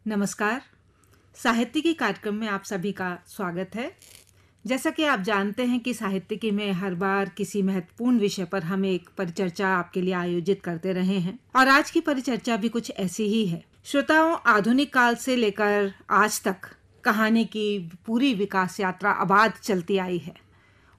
नमस्कार। साहित्यिकी कार्यक्रम में आप सभी का स्वागत है। जैसा कि आप जानते हैं कि साहित्यिकी में हर बार किसी महत्वपूर्ण विषय पर हम एक परिचर्चा आपके लिए आयोजित करते रहे हैं और आज की परिचर्चा भी कुछ ऐसी ही है। श्रोताओं, आधुनिक काल से लेकर आज तक कहानी की पूरी विकास यात्रा अबाध चलती आई है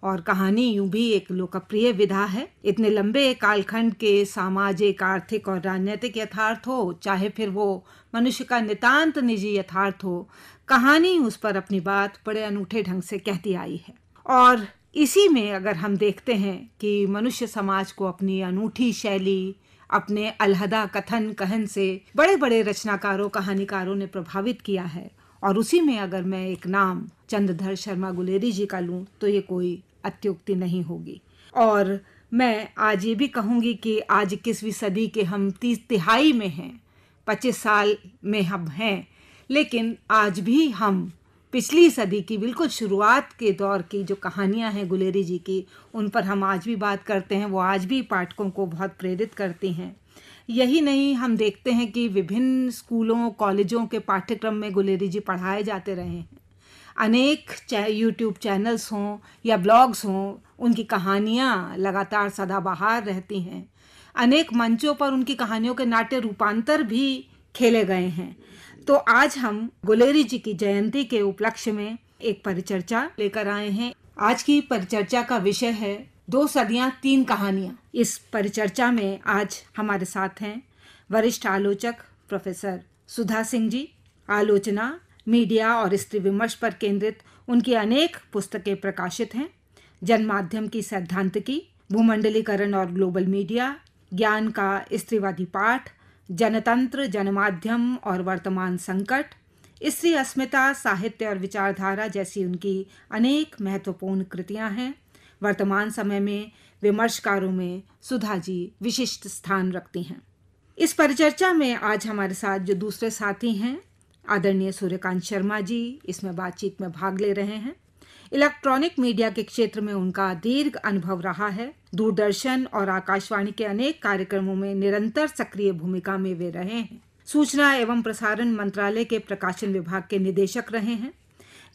और कहानी यूं भी एक लोकप्रिय विधा है। इतने लंबे कालखंड के सामाजिक, आर्थिक और राजनीतिक यथार्थ हो, चाहे फिर वो मनुष्य का नितांत निजी यथार्थ हो, कहानी उस पर अपनी बात बड़े अनूठे ढंग से कहती आई है। और इसी में अगर हम देखते हैं कि मनुष्य समाज को अपनी अनूठी शैली, अपने अलहदा कथन कहन से बड़े बड़े रचनाकारों, कहानीकारों ने प्रभावित किया है। और उसी में अगर मैं एक नाम चंद्रधर शर्मा गुलेरी जी का लूं तो ये कोई अत्युक्ति नहीं होगी। और मैं आज ये भी कहूँगी कि आज 21वीं सदी के हम 30 में हैं, 25 साल में हम हैं, लेकिन आज भी हम पिछली सदी की बिल्कुल शुरुआत के दौर की जो कहानियां हैं गुलेरी जी की, उन पर हम आज भी बात करते हैं। वो आज भी पाठकों को बहुत प्रेरित करती हैं। यही नहीं, हम देखते हैं कि विभिन्न स्कूलों, कॉलेजों के पाठ्यक्रम में गुलेरी जी पढ़ाए जाते रहे हैं। अनेक यूट्यूब चैनल्स हों या ब्लॉग्स हों, उनकी कहानियाँ लगातार सदाबहार रहती हैं। अनेक मंचों पर उनकी कहानियों के नाट्य रूपांतर भी खेले गए हैं। तो आज हम गुलेरी जी की जयंती के उपलक्ष्य में एक परिचर्चा लेकर आए हैं। आज की परिचर्चा का विषय है 2 सदियां 3 कहानियां। इस परिचर्चा में आज हमारे साथ हैं वरिष्ठ आलोचक प्रोफेसर सुधा सिंह जी। आलोचना, मीडिया और स्त्री विमर्श पर केंद्रित उनकी अनेक पुस्तकें प्रकाशित हैं। जनमाध्यम की सैद्धांतिकी, भूमंडलीकरण और ग्लोबल मीडिया, ज्ञान का स्त्रीवादी पाठ, जनतंत्र, जनमाध्यम और वर्तमान संकट, स्त्री अस्मिता, साहित्य और विचारधारा जैसी उनकी अनेक महत्वपूर्ण कृतियां हैं। वर्तमान समय में विमर्शकारों में सुधा जी विशिष्ट स्थान रखती हैं। इस परिचर्चा में आज हमारे साथ जो दूसरे साथी हैं, आदरणीय सूर्यकांत शर्मा जी इसमें बातचीत में भाग ले रहे हैं। इलेक्ट्रॉनिक मीडिया के क्षेत्र में उनका दीर्घ अनुभव रहा है। दूरदर्शन और आकाशवाणी के अनेक कार्यक्रमों में निरंतर सक्रिय भूमिका में वे रहे हैं। सूचना एवं प्रसारण मंत्रालय के प्रकाशन विभाग के निदेशक रहे हैं।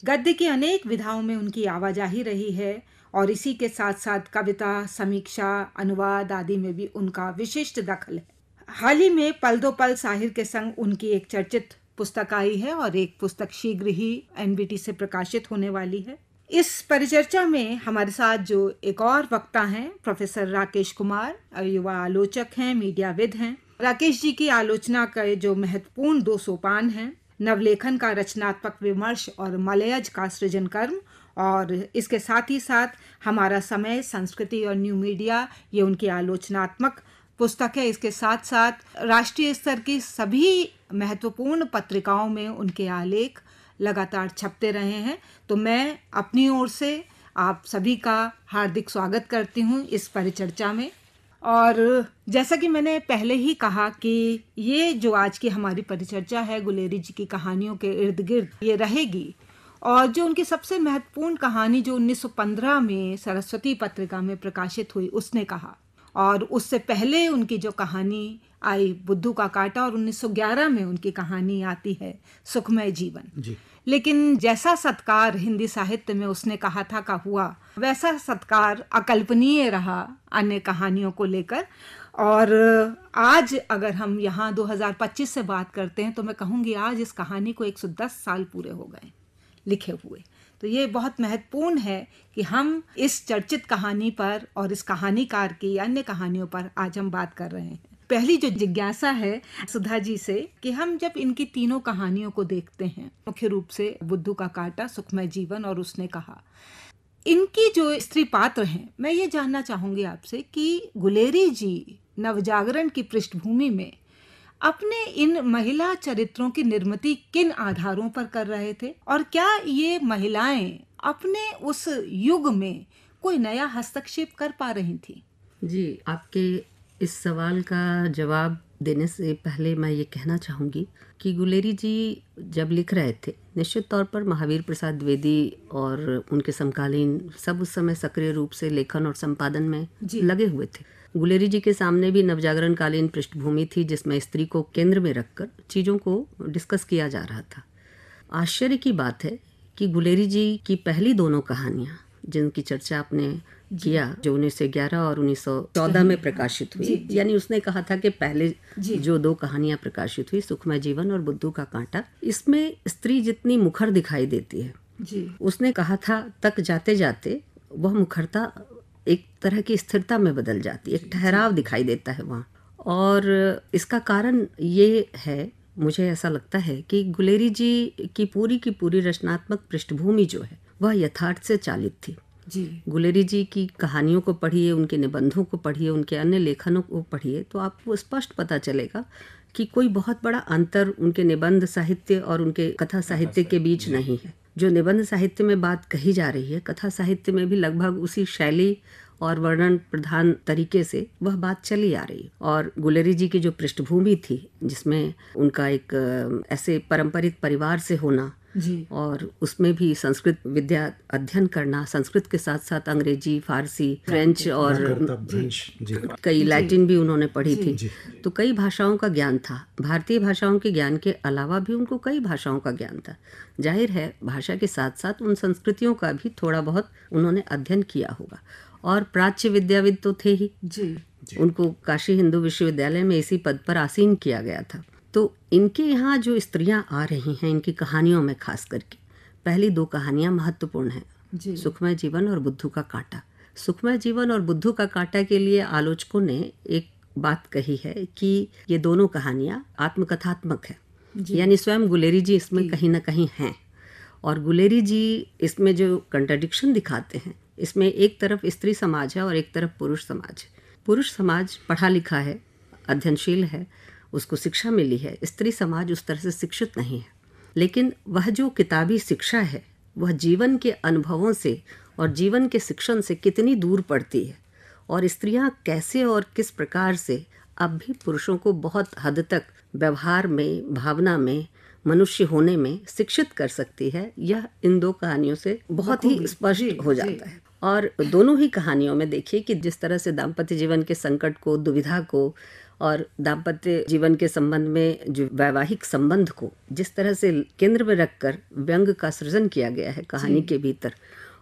गद्य की अनेक विधाओं में उनकी आवाजाही रही है और इसी के साथ साथ कविता, समीक्षा, अनुवाद आदि में भी उनका विशिष्ट दखल है। हाल ही में पल दो पल साहिर के संग उनकी एक चर्चित पुस्तक आई है और एक पुस्तक शीघ्र ही एनबीटी से प्रकाशित होने वाली है। इस परिचर्चा में हमारे साथ जो एक और वक्ता हैं, प्रोफेसर राकेश कुमार, युवा आलोचक हैं, मीडियाविद हैं। राकेश जी की आलोचना का जो महत्वपूर्ण 2 सोपान हैं, नवलेखन का रचनात्मक विमर्श और मलयज का सृजन कर्म, और इसके साथ ही साथ हमारा समय, संस्कृति और न्यू मीडिया, ये उनकी आलोचनात्मक पुस्तक है। इसके साथ साथ राष्ट्रीय स्तर की सभी महत्वपूर्ण पत्रिकाओं में उनके आलेख लगातार छपते रहे हैं। तो मैं अपनी ओर से आप सभी का हार्दिक स्वागत करती हूँ इस परिचर्चा में। और जैसा कि मैंने पहले ही कहा कि ये जो आज की हमारी परिचर्चा है गुलेरी जी की कहानियों के इर्द गिर्द ये रहेगी। और जो उनकी सबसे महत्वपूर्ण कहानी जो 1915 में सरस्वती पत्रिका में प्रकाशित हुई, उसने कहा, और उससे पहले उनकी जो कहानी आई बुद्धू का कांटा, और 1911 में उनकी कहानी आती है सुखमय जीवन जी। लेकिन जैसा सत्कार हिंदी साहित्य में उसने कहा था का हुआ, वैसा सत्कार अकल्पनीय रहा अन्य कहानियों को लेकर। और आज अगर हम यहाँ 2025 से बात करते हैं तो मैं कहूँगी आज इस कहानी को 110 साल पूरे हो गए लिखे हुए। तो ये बहुत महत्वपूर्ण है कि हम इस चर्चित कहानी पर और इस कहानीकार की अन्य कहानियों पर आज हम बात कर रहे हैं। पहली जो जिज्ञासा है सुधा जी से कि हम जब इनकी तीनों कहानियों को देखते हैं, मुख्य रूप से बुद्धू का कांटा, सुखमय जीवन और उसने कहा, इनकी जो स्त्री पात्र हैं, मैं ये जानना चाहूंगी आपसे कि गुलेरी जी नवजागरण की पृष्ठभूमि में अपने इन महिला चरित्रों की निर्मिति किन आधारों पर कर रहे थे, और क्या ये महिलाएं अपने उस युग में कोई नया हस्तक्षेप कर पा रही थी? जी, आपके इस सवाल का जवाब देने से पहले मैं ये कहना चाहूँगी कि गुलेरी जी जब लिख रहे थे, निश्चित तौर पर महावीर प्रसाद द्विवेदी और उनके समकालीन सब उस समय सक्रिय रूप से लेखन और संपादन में लगे हुए थे। गुलेरी जी के सामने भी नवजागरण कालीन पृष्ठभूमि थी जिसमें स्त्री को केंद्र में रखकर चीज़ों को डिस्कस किया जा रहा था। आश्चर्य की बात है कि गुलेरी जी की पहली दोनों कहानियाँ जिनकी चर्चा आपने किया, जो 1911 और 1914 में प्रकाशित हुई, यानी उसने कहा था कि पहले जो 2 कहानियां प्रकाशित हुई, सुखमय जीवन और बुद्धू का कांटा, इसमें स्त्री जितनी मुखर दिखाई देती है जी। उसने कहा था तक जाते जाते वह मुखरता एक तरह की स्थिरता में बदल जाती है, एक ठहराव दिखाई देता है वहाँ। और इसका कारण ये है, मुझे ऐसा लगता है कि गुलेरी जी की पूरी रचनात्मक पृष्ठभूमि जो है वह यथार्थ से चालित थी जी। गुलेरी जी की कहानियों को पढ़िए, उनके निबंधों को पढ़िए, उनके अन्य लेखनों को पढ़िए तो आपको स्पष्ट पता चलेगा कि कोई बहुत बड़ा अंतर उनके निबंध साहित्य और उनके कथा साहित्य के बीच नहीं है। जो निबंध साहित्य में बात कही जा रही है, कथा साहित्य में भी लगभग उसी शैली और वर्णन प्रधान तरीके से वह बात चली आ रही। और गुलेरी जी की जो पृष्ठभूमि थी जिसमें उनका एक ऐसे पारंपरिक परिवार से होना जी। और उसमें भी संस्कृत विद्या अध्ययन करना, संस्कृत के साथ साथ अंग्रेजी, फारसी, फ्रेंच और कई लैटिन भी उन्होंने पढ़ी थी। तो कई भाषाओं का ज्ञान था। भारतीय भाषाओं के ज्ञान के अलावा भी उनको कई भाषाओं का ज्ञान था। जाहिर है भाषा के साथ साथ उन संस्कृतियों का भी थोड़ा बहुत उन्होंने अध्ययन किया होगा। और प्राच्य विद्याविद तो थे ही जी। उनको काशी हिंदू विश्वविद्यालय में इसी पद पर आसीन किया गया था। तो इनके यहाँ जो स्त्रियां आ रही हैं, इनकी कहानियों में खास करके पहली 2 कहानियां महत्वपूर्ण हैं, सुखमय जीवन और बुद्धू का कांटा। सुखमय जीवन और बुद्धू का कांटा के लिए आलोचकों ने एक बात कही है कि ये दोनों कहानियां आत्मकथात्मक है, यानी स्वयं गुलेरी जी इसमें कहीं ना कहीं हैं। और गुलेरी जी इसमें जो कंट्राडिक्शन दिखाते हैं, इसमें एक तरफ स्त्री समाज है और एक तरफ पुरुष समाज है। पुरुष समाज पढ़ा लिखा है, अध्ययनशील है, उसको शिक्षा मिली है। स्त्री समाज उस तरह से शिक्षित नहीं है, लेकिन वह जो किताबी शिक्षा है वह जीवन के अनुभवों से और जीवन के शिक्षण से कितनी दूर पड़ती है, और स्त्रियां कैसे और किस प्रकार से अब भी पुरुषों को बहुत हद तक व्यवहार में, भावना में, मनुष्य होने में शिक्षित कर सकती है, यह इन 2 कहानियों से बहुत ही स्पष्ट हो जाता है। और दोनों ही कहानियों में देखिए कि जिस तरह से दाम्पत्य जीवन के संकट को, दुविधा को और दाम्पत्य जीवन के संबंध में जो वैवाहिक संबंध को जिस तरह से केंद्र में रखकर व्यंग का सृजन किया गया है कहानी के भीतर,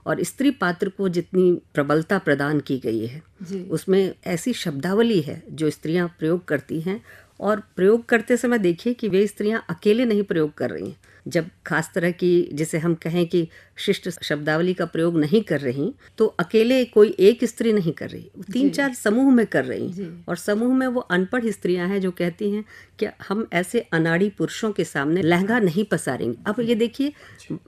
और स्त्री पात्र को जितनी प्रबलता प्रदान की गई है, उसमें ऐसी शब्दावली है जो स्त्रियां प्रयोग करती हैं। और प्रयोग करते समय देखिए कि वे स्त्रियां अकेले नहीं प्रयोग कर रही हैं। जब खास तरह की, जिसे हम कहें कि शिष्ट शब्दावली का प्रयोग नहीं कर रही, तो अकेले कोई एक स्त्री नहीं कर रही, 3-4 समूह में कर रही। और समूह में वो अनपढ़ स्त्रियां हैं जो कहती हैं कि हम ऐसे अनाड़ी पुरुषों के सामने लहंगा नहीं पसारेंगे। अब ये देखिए,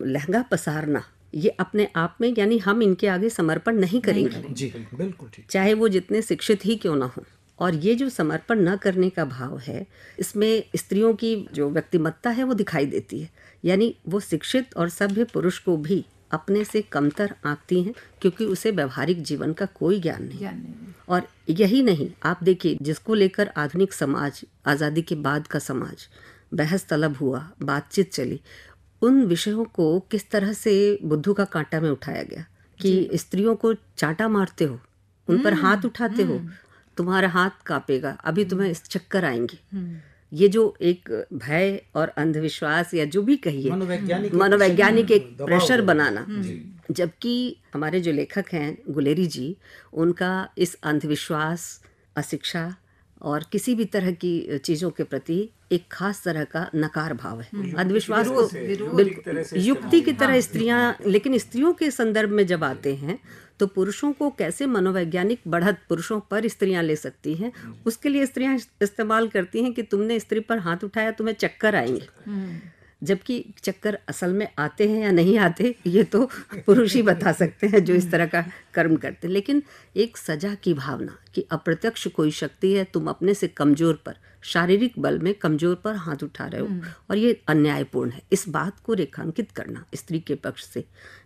लहंगा पसारना ये अपने आप में, यानी हम इनके आगे समर्पण नहीं करेंगे, जी बिल्कुल ठीक, चाहे वो जितने शिक्षित ही क्यों ना हो। और ये जो समर्पण न करने का भाव है, इसमें स्त्रियों की जो व्यक्तिमत्ता है वो दिखाई देती है। यानी वो शिक्षित और सभ्य पुरुष को भी अपने से कमतर आंकती हैं, क्योंकि उसे व्यवहारिक जीवन का कोई ज्ञान नहीं। और यही नहीं, आप देखिए, जिसको लेकर आधुनिक समाज, आज़ादी के बाद का समाज बहस तलब हुआ, बातचीत चली, उन विषयों को किस तरह से बुद्धू का कांटा में उठाया गया कि स्त्रियों को चाटा मारते हो, उन पर हाथ उठाते हो, तुम्हारा हाथ कांपेगा, अभी तुम्हें चक्कर आएंगे। ये जो एक भय और अंधविश्वास या जो भी कहिए, मनोवैज्ञानिक एक प्रेशर बनाना, जबकि हमारे जो लेखक हैं गुलेरी जी, उनका इस अंधविश्वास, अशिक्षा और किसी भी तरह की चीज़ों के प्रति एक खास तरह का नकार भाव है। अंधविश्वास को बिल्कुल युक्ति की तरह स्त्रियां, लेकिन स्त्रियों के संदर्भ में जब आते हैं तो पुरुषों को कैसे मनोवैज्ञानिक बढ़त पुरुषों पर स्त्रियां ले सकती हैं, उसके लिए स्त्रियां इस्तेमाल करती हैं कि तुमने स्त्री पर हाथ उठाया, तुम्हें चक्कर आएंगे। जबकि चक्कर असल में आते हैं या नहीं आते, ये तो पुरुष ही बता सकते हैं जो इस तरह का कर्म करते हैं। लेकिन एक सजा की भावना कि अप्रत्यक्ष कोई शक्ति है, तुम अपने से कमजोर पर, शारीरिक बल में कमजोर पर हाथ उठा रहे हो, और ये अन्यायपूर्ण है। इस बात को रेखांकित करना स्त्री के पक्ष से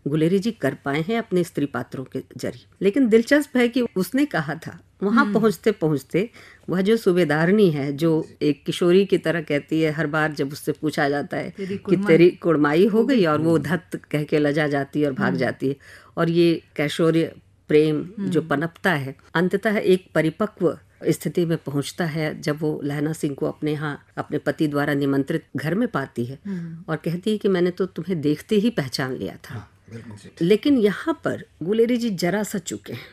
गुलेरी जी कर पाए हैं अपने स्त्री पात्रों के जरिए। लेकिन दिलचस्प है कि उसने कहा था, वहां पहुंचते पहुंचते वह जो सूबेदारनी है, जो एक किशोरी की तरह कहती है, हर बार जब उससे पूछा जाता है कि तेरी कुड़माई हो गई, और वो धत कह के लजा जाती है और भाग जाती है। और ये कैशोर्य प्रेम जो पनपता है अंततः एक परिपक्व स्थिति में पहुंचता है जब वो लहना सिंह को अपने यहाँ अपने पति द्वारा निमंत्रित घर में पाती है और कहती है कि मैंने तो तुम्हें देखते ही पहचान लिया था। लेकिन यहाँ पर गुलेरी जी जरा सा चूके हैं,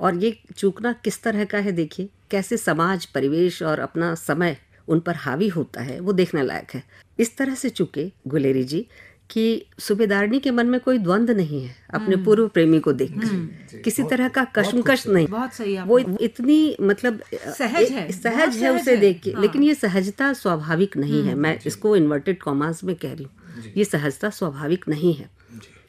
और ये चूकना किस तरह का है देखिए, कैसे समाज, परिवेश और अपना समय उन पर हावी होता है, वो देखने लायक है। इस तरह से चूके गुलेरी जी कि सूबेदारनी के मन में कोई द्वंद्व नहीं है अपने पूर्व प्रेमी को देखकर, किसी तरह का कश्मकश नहीं। बहुत सही वो इतनी मतलब सहज है उसे देख के। लेकिन ये सहजता स्वाभाविक नहीं है, मैं इसको इन्वर्टेड कॉमास में कह रही हूँ। ये सहजता स्वाभाविक नहीं है,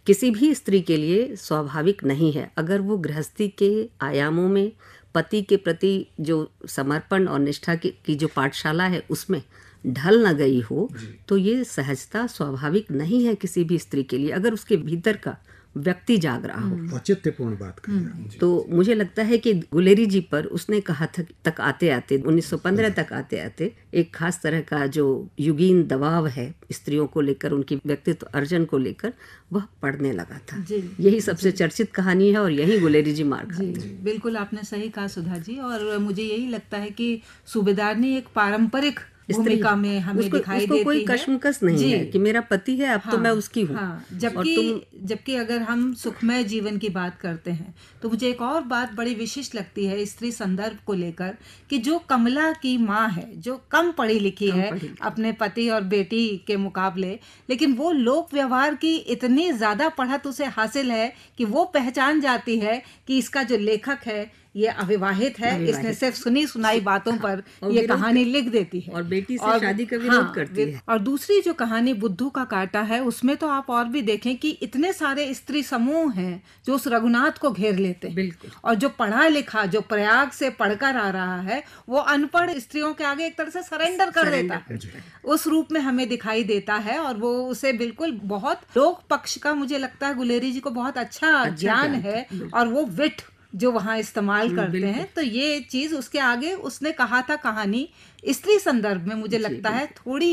किसी भी स्त्री के लिए स्वाभाविक नहीं है। अगर वो गृहस्थी के आयामों में पति के प्रति जो समर्पण और निष्ठा की जो पाठशाला है उसमें ढल न गई हो तो ये सहजता स्वाभाविक नहीं है किसी भी स्त्री के लिए, अगर उसके भीतर का व्यक्ति जाग रहा हो। औचित्यपूर्ण बात कही। तो मुझे लगता है कि गुलेरी जी पर उसने कहा था तक आते आते 1915 तक आते आते एक खास तरह का जो युगीन दबाव है स्त्रियों को लेकर, उनकी व्यक्तित्व अर्जन को लेकर, वह पड़ने लगा था। यही सबसे चर्चित कहानी है और यही गुलेरी जी मार खाती है। बिल्कुल आपने सही कहा सुधा जी, और मुझे यही लगता है कि सूबेदारनी एक पारंपरिक भूमिका में हमें दिखाई देती है। कोई कश्मकश नहीं है कि मेरा पति है, अब तो मैं उसकी हूँ। जबकि अगर हम सुखमय जीवन की बात करते हैं तो मुझे एक और बात बड़ी विशिष्ट लगती है स्त्री संदर्भ को लेकर, कि जो कमला की माँ है, जो कम पढ़ी लिखी है अपने पति और बेटी के मुकाबले, लेकिन वो लोक व्यवहार की इतनी ज्यादा पढ़त उसे हासिल है कि वो पहचान जाती है कि इसका जो लेखक है ये अविवाहित है, इसने सिर्फ सुनी सुनाई बातों पर ये कहानी लिख देती है और बेटी से शादी का विरोध करती है। और दूसरी जो कहानी बुद्धू का कांटा है, उसमें तो आप और भी देखें कि इतने सारे स्त्री समूह हैं जो उस रघुनाथ को घेर लेते हैं। बिल्कुल। और जो पढ़ा लिखा, जो प्रयाग से पढ़कर आ रहा है, वो अनपढ़ स्त्रियों के आगे एक तरह से सरेंडर कर देता है, उस रूप में हमें दिखाई देता है। और वो उसे बिल्कुल बहुत लोक पक्ष का, मुझे लगता है गुलेरी जी को बहुत अच्छा ज्ञान है, और वो विट जो वहाँ इस्तेमाल करते हैं। तो ये चीज उसके आगे उसने कहा था कहानी स्त्री संदर्भ में मुझे लगता है थोड़ी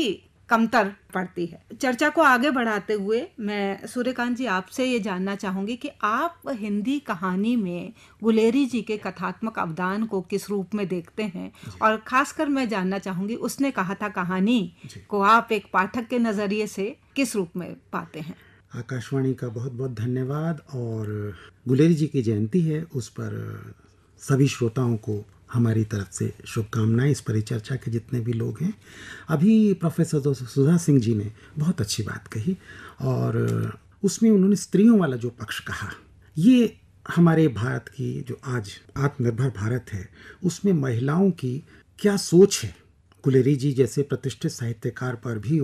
कमतर पड़ती है। चर्चा को आगे बढ़ाते हुए मैं सूर्यकांत जी आपसे ये जानना चाहूंगी कि आप हिंदी कहानी में गुलेरी जी के कथात्मक अवदान को किस रूप में देखते हैं, और खासकर मैं जानना चाहूंगी उसने कहा था कहानी को आप एक पाठक के नजरिए से किस रूप में पाते हैं। आकाशवाणी का बहुत बहुत धन्यवाद, और गुलेरी जी की जयंती है, उस पर सभी श्रोताओं को हमारी तरफ से शुभकामनाएं। इस परिचर्चा के जितने भी लोग हैं, अभी प्रोफेसर सुधा सिंह जी ने बहुत अच्छी बात कही, और उसमें उन्होंने स्त्रियों वाला जो पक्ष कहा, ये हमारे भारत की जो आज आत्मनिर्भर भारत है उसमें महिलाओं की क्या सोच है। गुलेरी जी जैसे प्रतिष्ठित साहित्यकार पर भी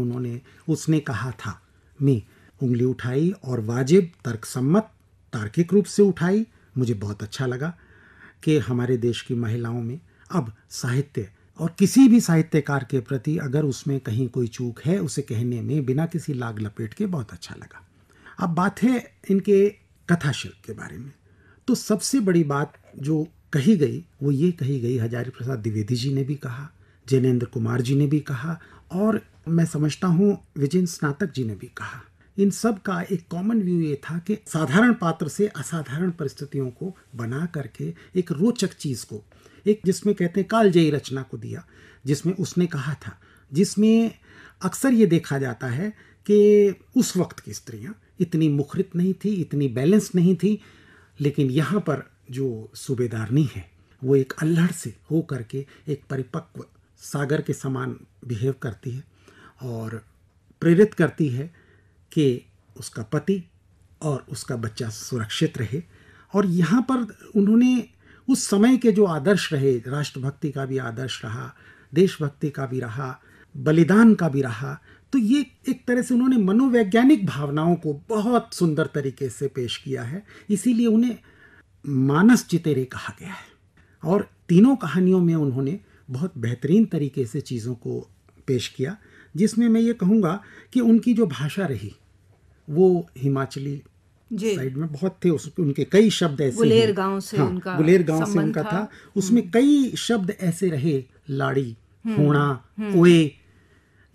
उसने कहा था, मैं उंगली उठाई और वाजिब, तर्कसम्मत, तार्किक रूप से उठाई। मुझे बहुत अच्छा लगा कि हमारे देश की महिलाओं में अब साहित्य और किसी भी साहित्यकार के प्रति अगर उसमें कहीं कोई चूक है उसे कहने में बिना किसी लाग लपेट के बहुत अच्छा लगा। अब बात है इनके कथाशिल्प के बारे में, तो सबसे बड़ी बात जो कही गई वो ये कही गई, हजारी प्रसाद द्विवेदी जी ने भी कहा, जैनेन्द्र कुमार जी ने भी कहा, और मैं समझता हूँ विजय स्नातक जी ने भी कहा। इन सब का एक कॉमन व्यू ये था कि साधारण पात्र से असाधारण परिस्थितियों को बना करके एक रोचक चीज़ को, एक जिसमें कहते हैं कालजयी रचना को दिया, जिसमें उसने कहा था, जिसमें अक्सर ये देखा जाता है कि उस वक्त की स्त्रियां इतनी मुखरित नहीं थी, इतनी बैलेंस नहीं थी, लेकिन यहाँ पर जो सूबेदारनी है वो एक अल्हड़ से हो करके एक परिपक्व सागर के समान बिहेव करती है और प्रेरित करती है कि उसका पति और उसका बच्चा सुरक्षित रहे। और यहाँ पर उन्होंने उस समय के जो आदर्श रहे, राष्ट्रभक्ति का भी आदर्श रहा, देशभक्ति का भी रहा, बलिदान का भी रहा, तो ये एक तरह से उन्होंने मनोवैज्ञानिक भावनाओं को बहुत सुंदर तरीके से पेश किया है। इसीलिए उन्हें मानस चितेरे कहा गया है। और तीनों कहानियों में उन्होंने बहुत बेहतरीन तरीके से चीज़ों को पेश किया, जिसमें मैं ये कहूँगा कि उनकी जो भाषा रही वो हिमाचली साइड में बहुत थे, उनके कई शब्द ऐसे, गुलेर गांव से उनका था, उसमें कई शब्द ऐसे रहे, लाड़ी, होना, ओए,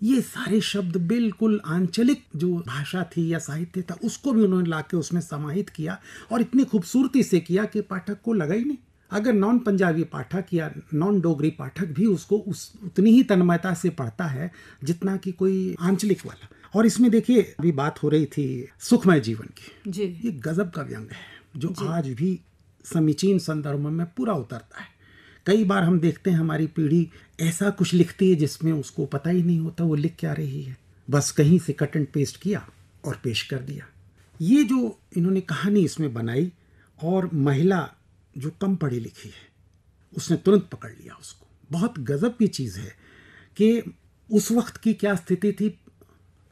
ये सारे शब्द बिल्कुल आंचलिक जो भाषा थी या साहित्य था उसको भी उन्होंने लाके उसमें समाहित किया और इतनी खूबसूरती से किया कि पाठक को लगा ही नहीं। अगर नॉन पंजाबी पाठक या नॉन डोगरी पाठक भी उसको उतनी ही तन्मयता से पढ़ता है जितना कि कोई आंचलिक वाला। और इसमें देखिए अभी बात हो रही थी सुखमय जीवन की जी। ये गजब का व्यंग है जो आज भी समीचीन संदर्भ में पूरा उतरता है। कई बार हम देखते हैं हमारी पीढ़ी ऐसा कुछ लिखती है जिसमें उसको पता ही नहीं होता वो लिख क्या रही है, बस कहीं से कट एंड पेस्ट किया और पेश कर दिया। ये जो इन्होंने कहानी इसमें बनाई और महिला जो कम पढ़ी लिखी है उसने तुरंत पकड़ लिया उसको। बहुत गजब की चीज़ है कि उस वक्त की क्या स्थिति थी,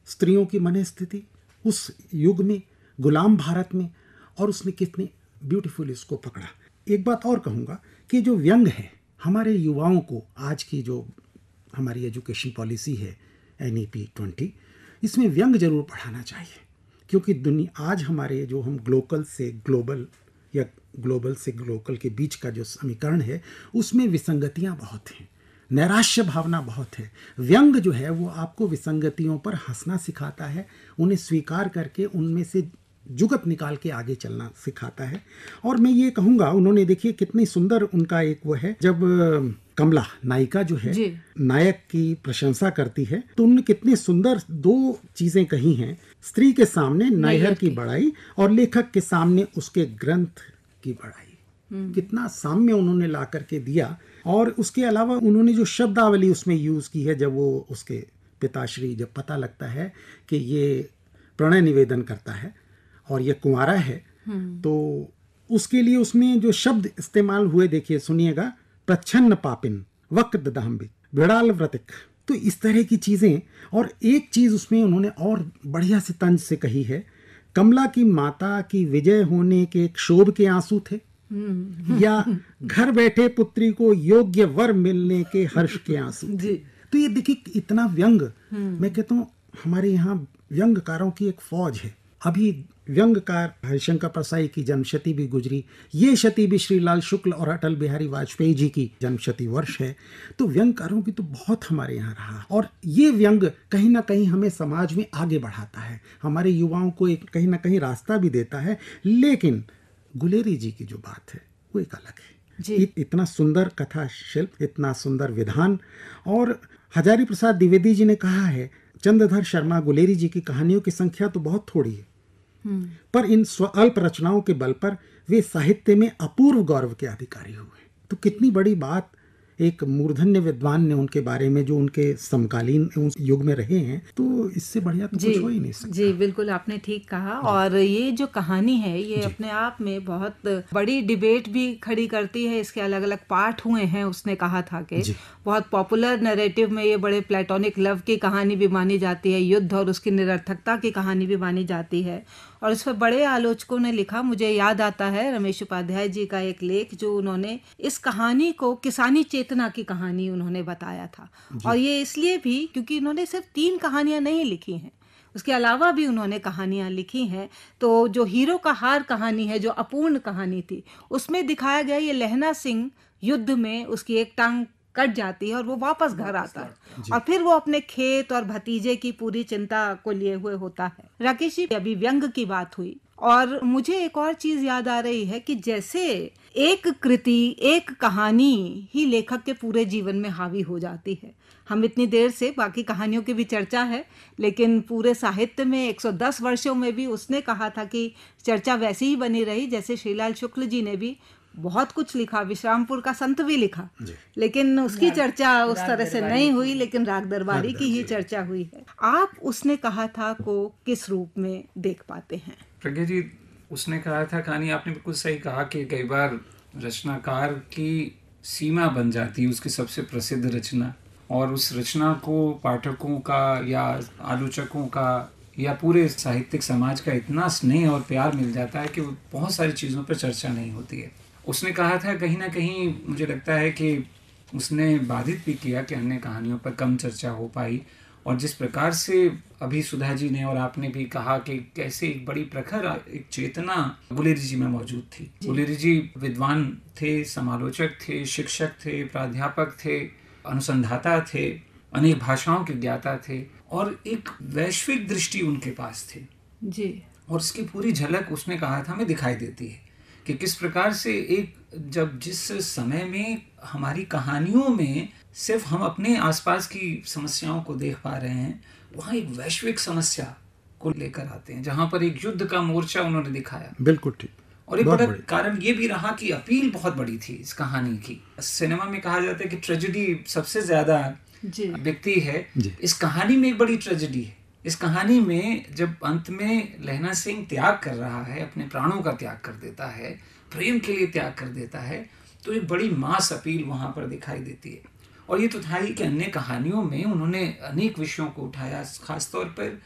स्त्रियों की मन स्थिति उस युग में, गुलाम भारत में, और उसने कितनी ब्यूटीफुल इसको पकड़ा। एक बात और कहूँगा कि जो व्यंग है हमारे युवाओं को, आज की जो हमारी एजुकेशन पॉलिसी है NEP 20, इसमें व्यंग जरूर पढ़ाना चाहिए क्योंकि दुनिया आज हमारे जो हम ग्लोबल से ग्लोबल या ग्लोबल से ग्लोकल के बीच का जो समीकरण है उसमें विसंगतियाँ बहुत हैं, नैराश्य भावना बहुत है। व्यंग जो है वो आपको विसंगतियों पर हंसना सिखाता है, उन्हें स्वीकार करके उनमें से जुगत निकाल के आगे चलना सिखाता है। और मैं ये कहूँगा उन्होंने देखिए कितनी सुंदर उनका एक वो है, जब कमला नायिका जो है नायक की प्रशंसा करती है तो उन्होंने कितनी सुंदर दो चीजें कही हैं, स्त्री के सामने नैहर की बड़ाई और लेखक के सामने उसके ग्रंथ की बड़ाई। कितना साम्य उन्होंने ला करके दिया। और उसके अलावा उन्होंने जो शब्दावली उसमें यूज की है, जब वो उसके पिताश्री जब पता लगता है कि ये प्रणय निवेदन करता है और ये कुंवारा है तो उसके लिए उसमें जो शब्द इस्तेमाल हुए देखिए सुनिएगा, प्रच्छन्न पापिन, वक्त दाम्बिक, विड़ाल व्रतिक, तो इस तरह की चीजें। और एक चीज उसमें उन्होंने और बढ़िया से तंज से कही है, कमला की माता की विजय होने के क्षोभ के आंसू थे या घर बैठे पुत्री को योग्य वर मिलने के हर्ष के आंसू थे। तो ये देखिए इतना व्यंग, मैं कहता हूँ हमारे यहाँ व्यंगकारों की एक फौज है। अभी व्यंगकार हरिशंकर प्रसाई की जन्मशती भी गुजरी, ये शती भी श्रीलाल शुक्ल और अटल बिहारी वाजपेयी जी की जन्मशती वर्ष है। तो व्यंगकारों की तो बहुत हमारे यहाँ रहा और ये व्यंग कहीं ना कहीं हमें समाज में आगे बढ़ाता है, हमारे युवाओं को एक कहीं ना कहीं रास्ता भी देता है। लेकिन गुलेरी जी की जो बात है वो एक अलग है। इतना सुंदर कथा शिल्प, इतना सुंदर विधान। और हजारी प्रसाद द्विवेदी जी ने कहा है, चंद्रधर शर्मा गुलेरी जी की कहानियों की संख्या तो बहुत थोड़ी है पर इन अल्प रचनाओं के बल पर वे साहित्य में अपूर्व गौरव के अधिकारी हुए। तो कितनी बड़ी बात एक मूर्धन्य विद्वान ने उनके बारे में, जो उनके समकालीन उस युग में रहे हैं, तो इससे बढ़िया तो कुछ हो ही नहीं सकता। जी बिल्कुल आपने ठीक कहा। और ये जो कहानी है ये अपने आप में बहुत बड़ी डिबेट भी खड़ी करती है। इसके अलग अलग पार्ट हुए हैं। उसने कहा था कि बहुत पॉपुलर नैरेटिव में ये बड़े प्लेटोनिक लव की कहानी भी मानी जाती है, युद्ध और उसकी निरर्थकता की कहानी भी मानी जाती है। और इस पर बड़े आलोचकों ने लिखा, मुझे याद आता है रमेश उपाध्याय जी का एक लेख जो उन्होंने इस कहानी को किसानी चेतना की कहानी उन्होंने बताया था। और ये इसलिए भी क्योंकि उन्होंने सिर्फ 3 कहानियां नहीं लिखी हैं, उसके अलावा भी उन्होंने कहानियां लिखी हैं। तो जो हीरो का हार कहानी है, जो अपूर्ण कहानी थी, उसमें दिखाया गया ये लहना सिंह युद्ध में उसकी एक टांग कट जाती है और वो वापस घर आता है और फिर वो अपने खेत और भतीजे की पूरी चिंता को लिए हुए होता है। राकेश जी, अभी व्यंग की बात हुई और मुझे एक और चीज याद आ रही है कि जैसे एक कृति, एक कहानी ही लेखक के पूरे जीवन में हावी हो जाती है। हम इतनी देर से बाकी कहानियों की भी चर्चा है, लेकिन पूरे साहित्य में 110 वर्षों में भी उसने कहा था कि चर्चा वैसी ही बनी रही जैसे श्रीलाल शुक्ल जी ने भी बहुत कुछ लिखा, विश्रामपुर का संत भी लिखा, लेकिन उसकी चर्चा उस तरह से नहीं हुई, लेकिन राग दरबारी की ही चर्चा हुई है। आप उसने कहा था को किस रूप में देख पाते हैं? प्रज्ञा जी, उसने कहा था कहानी, आपने बिल्कुल सही कहा कि कई बार रचनाकार की सीमा बन जाती है उसकी सबसे प्रसिद्ध रचना, और उस रचना को पाठकों का या आलोचकों का या पूरे साहित्यिक समाज का इतना स्नेह और प्यार मिल जाता है कि बहुत सारी चीज़ों पर चर्चा नहीं होती है। उसने कहा था कहीं ना कहीं मुझे लगता है कि उसने बाधित भी किया कि अन्य कहानियों पर कम चर्चा हो पाई। और जिस प्रकार से अभी सुधा जी ने और आपने भी कहा कि कैसे एक बड़ी प्रखर एक चेतना गुलेरी जी में मौजूद थी। गुलेरी जी विद्वान थे, समालोचक थे, शिक्षक थे, प्राध्यापक थे, अनुसंधाता थे, अनेक भाषाओं के ज्ञाता थे और एक वैश्विक दृष्टि उनके पास थी जी। और उसकी पूरी झलक उसने कहा था हमें दिखाई देती है कि किस प्रकार से एक जब जिस समय में हमारी कहानियों में सिर्फ हम अपने आसपास की समस्याओं को देख पा रहे हैं, वहाँ एक वैश्विक समस्या को लेकर आते हैं जहाँ पर एक युद्ध का मोर्चा उन्होंने दिखाया। बिल्कुल ठीक। और एक बड़ा कारण ये भी रहा कि अपील बहुत बड़ी थी इस कहानी की। सिनेमा में कहा जाता है कि ट्रेजेडी सबसे ज्यादा व्यक्ति है, इस कहानी में एक बड़ी ट्रेजेडी है। इस कहानी में जब अंत में लहना सिंह त्याग कर रहा है, अपने प्राणों का त्याग कर देता है, प्रेम के लिए त्याग कर देता है, तो एक बड़ी मास अपील वहां पर दिखाई देती है। और ये तो था ही कि अन्य कहानियों में उन्होंने अनेक विषयों को उठाया, खासतौर पर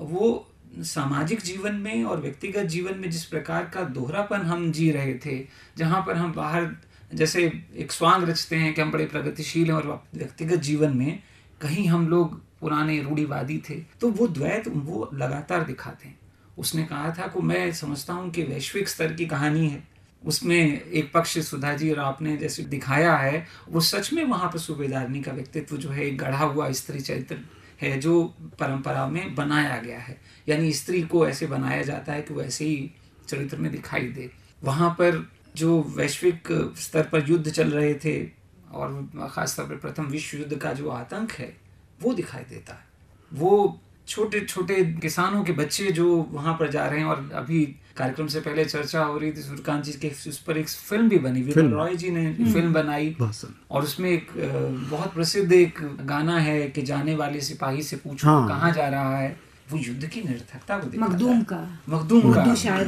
वो सामाजिक जीवन में और व्यक्तिगत जीवन में जिस प्रकार का दोहरापन हम जी रहे थे, जहाँ पर हम बाहर जैसे एक स्वांग रचते हैं कि हम बड़े प्रगतिशील हैं और व्यक्तिगत जीवन में कहीं हम लोग पुराने रूढ़िवादी थे, तो वो द्वैत वो लगातार दिखाते हैं। उसने कहा था कि मैं समझता हूँ कि वैश्विक स्तर की कहानी है, उसमें एक पक्ष सुधा जी और आपने जैसे दिखाया है, वो सच में वहाँ पर सूबेदारनी का व्यक्तित्व जो है एक गढ़ा हुआ स्त्री चरित्र है जो परंपरा में बनाया गया है, यानी स्त्री को ऐसे बनाया जाता है कि वो ऐसे ही चरित्र में दिखाई दे। वहाँ पर जो वैश्विक स्तर पर युद्ध चल रहे थे और खासतौर पर प्रथम विश्व युद्ध का जो आतंक है वो दिखाई देता है। वो छोटे छोटे किसानों के बच्चे जो वहाँ पर जा रहे हैं, और अभी कार्यक्रम से पहले चर्चा हो रही थी सूर्यकांत जी के, उस पर एक फिल्म भी बनी, विमल रॉय जी ने फिल्म बनाई और उसमें एक बहुत प्रसिद्ध एक गाना है कि जाने वाले सिपाही से पूछो कहाँ जा रहा है। वो युद्ध की निरर्थकता को दिखाता है। मखदूम शायर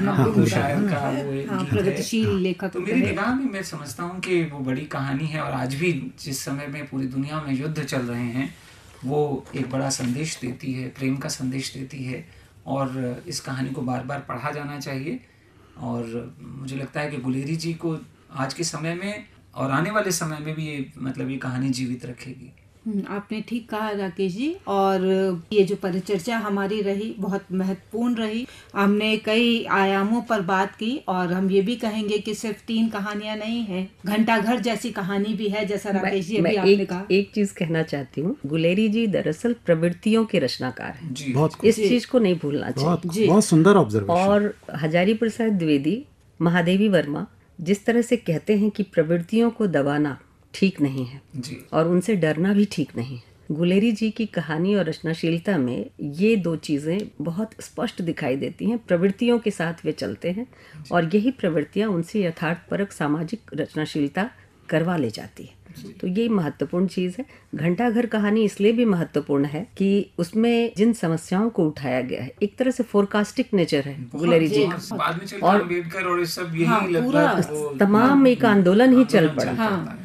का वो प्रगतिशील लेखक। तो मेरी निगाह में मैं समझता हूँ कि वो बड़ी कहानी है और आज भी जिस समय में पूरी दुनिया में युद्ध चल रहे हैं वो एक बड़ा संदेश देती है, प्रेम का संदेश देती है और इस कहानी को बार बार पढ़ा जाना चाहिए। और मुझे लगता है कि गुलेरी जी को आज के समय में और आने वाले समय में भी ये कहानी जीवित रखेगी। आपने ठीक कहा राकेश जी। और ये जो परिचर्चा हमारी रही बहुत महत्वपूर्ण रही। हमने कई आयामों पर बात की और हम ये भी कहेंगे कि सिर्फ 3 कहानियां नहीं हैं, घंटाघर जैसी कहानी भी है, जैसा राकेश जी अभी आपने कहा। एक चीज कहना चाहती हूँ, गुलेरी जी दरअसल प्रवृत्तियों के रचनाकार हैं, इस चीज को नहीं भूलना चाहिए। बहुत सुंदर ऑब्जर्वेशन। और हजारी प्रसाद द्विवेदी, महादेवी वर्मा जिस तरह से कहते हैं कि प्रवृत्तियों को दबाना ठीक नहीं है और उनसे डरना भी ठीक नहीं है, गुलेरी जी की कहानी और रचनाशीलता में ये 2 चीज़ें बहुत स्पष्ट दिखाई देती हैं। प्रवृत्तियों के साथ वे चलते हैं और यही प्रवृत्तियां उनसे यथार्थपरक सामाजिक रचनाशीलता करवा ले जाती है। तो ये महत्वपूर्ण चीज़ है। घंटाघर कहानी इसलिए भी महत्वपूर्ण है कि उसमें जिन समस्याओं को उठाया गया है, एक तरह से फोरकास्टिक नेचर है गुलेरी जी, और तमाम एक आंदोलन ही चल पड़ा।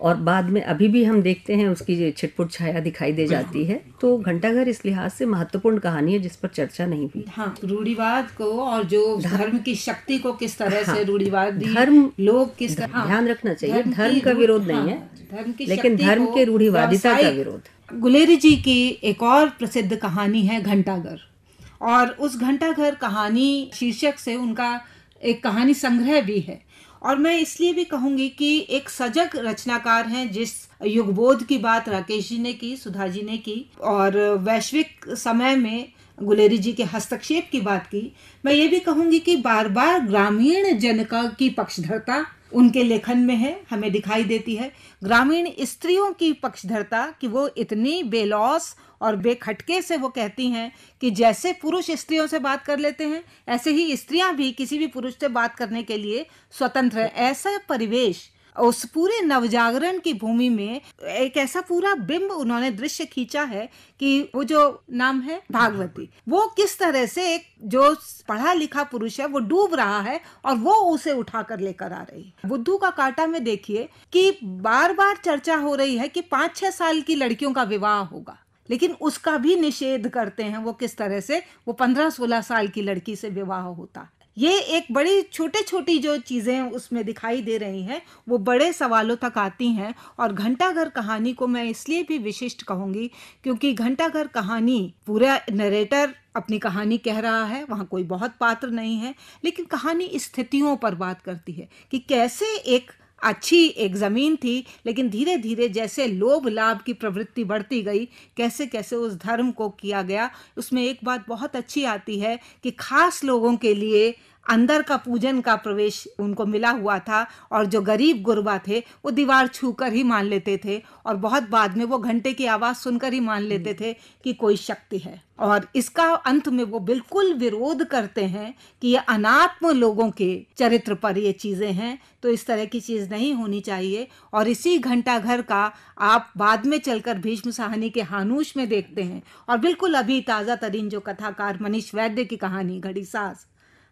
और बाद में अभी भी हम देखते हैं उसकी छिटपुट छाया दिखाई दे जाती है। तो घंटाघर इस लिहाज से महत्वपूर्ण कहानी है जिस पर चर्चा नहीं हुई। रूढ़िवाद को और जो धर्म की शक्ति को किस तरह से रूढ़िवादी धर्म लोग किस तरह ध्यान रखना चाहिए। धर्म का विरोध नहीं है, लेकिन धर्म के रूढ़िवादिता का विरोध। गुलेरी जी की एक और प्रसिद्ध कहानी है घंटाघर, और उस घंटाघर कहानी शीर्षक से उनका एक कहानी संग्रह भी है। और मैं इसलिए भी कहूँगी कि एक सजग रचनाकार हैं। जिस युगबोध की बात राकेश जी ने की, सुधा जी ने की, और वैश्विक समय में गुलेरी जी के हस्तक्षेप की बात की, मैं ये भी कहूँगी कि बार बार ग्रामीण जनता की पक्षधरता उनके लेखन में है, हमें दिखाई देती है। ग्रामीण स्त्रियों की पक्षधरता कि वो इतनी बेलौस और बेखटके से वो कहती हैं कि जैसे पुरुष स्त्रियों से बात कर लेते हैं, ऐसे ही स्त्रियां भी किसी भी पुरुष से बात करने के लिए स्वतंत्र है। ऐसा परिवेश उस पूरे नवजागरण की भूमि में एक ऐसा पूरा बिंब उन्होंने दृश्य खींचा है कि वो जो नाम है भागवती, वो किस तरह से एक जो पढ़ा लिखा पुरुष है वो डूब रहा है और वो उसे उठा कर लेकर आ रही है। बुद्धू का कांटा में देखिए कि बार बार चर्चा हो रही है कि 5-6 साल की लड़कियों का विवाह होगा, लेकिन उसका भी निषेध करते हैं वो किस तरह से वो 15-16 साल की लड़की से विवाह होता है। ये एक बड़ी छोटी जो चीज़ें उसमें दिखाई दे रही हैं वो बड़े सवालों तक आती हैं। और घंटाघर कहानी को मैं इसलिए भी विशिष्ट कहूँगी क्योंकि घंटाघर कहानी पूरा नरेटर अपनी कहानी कह रहा है, वहाँ कोई बहुत पात्र नहीं है, लेकिन कहानी स्थितियों पर बात करती है कि कैसे एक अच्छी एक ज़मीन थी, लेकिन धीरे धीरे जैसे लोभ लाभ की प्रवृत्ति बढ़ती गई, कैसे कैसे उस धर्म को किया गया। उसमें एक बात बहुत अच्छी आती है कि खास लोगों के लिए अंदर का पूजन का प्रवेश उनको मिला हुआ था, और जो गरीब गुरबा थे वो दीवार छूकर ही मान लेते थे, और बहुत बाद में वो घंटे की आवाज़ सुनकर ही मान लेते थे कि कोई शक्ति है। और इसका अंत में वो बिल्कुल विरोध करते हैं कि ये अनात्म लोगों के चरित्र पर ये चीज़ें हैं, तो इस तरह की चीज़ नहीं होनी चाहिए। और इसी घंटाघर का आप बाद में चलकर भीष्म साहनी के हानूश में देखते हैं, और बिल्कुल अभी ताज़ा तरीन जो कथाकार मनीष वैद्य की कहानी घड़ी सास,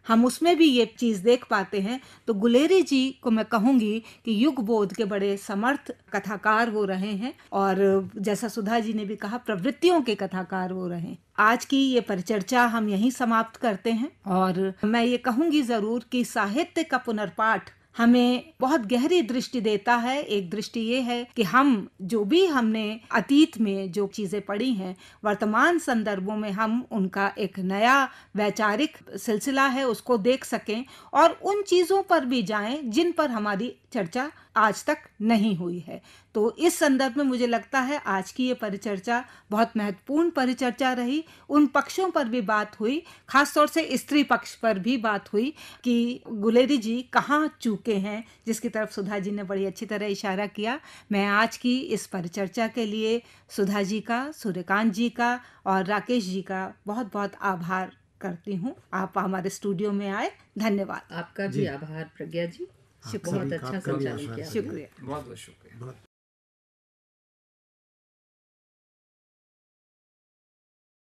हम उसमें भी ये चीज़ देख पाते हैं। तो गुलेरी जी को मैं कहूँगी कि युग बोध के बड़े समर्थ कथाकार वो रहे हैं, और जैसा सुधा जी ने भी कहा, प्रवृत्तियों के कथाकार वो रहे। आज की ये परिचर्चा हम यहीं समाप्त करते हैं, और मैं ये कहूँगी ज़रूर कि साहित्य का पुनर्पाठ हमें बहुत गहरी दृष्टि देता है। एक दृष्टि ये है कि हम जो भी हमने अतीत में जो चीज़ें पढ़ी हैं, वर्तमान संदर्भों में हम उनका एक नया वैचारिक सिलसिला है उसको देख सकें, और उन चीज़ों पर भी जाएं जिन पर हमारी चर्चा आज तक नहीं हुई है। तो इस संदर्भ में मुझे लगता है आज की ये परिचर्चा बहुत महत्वपूर्ण परिचर्चा रही। उन पक्षों पर भी बात हुई, खासतौर से स्त्री पक्ष पर भी बात हुई कि गुलेरी जी कहाँ चूके हैं, जिसकी तरफ सुधा जी ने बड़ी अच्छी तरह इशारा किया। मैं आज की इस परिचर्चा के लिए सुधा जी का, सूर्यकांत जी का और राकेश जी का बहुत बहुत आभार करती हूँ। आप हमारे स्टूडियो में आए, धन्यवाद। आपका भी आभार प्रज्ञा जी, बहुत अच्छा संचालन किया। शुक्रिया। बहुत बहुत शुक्रिया।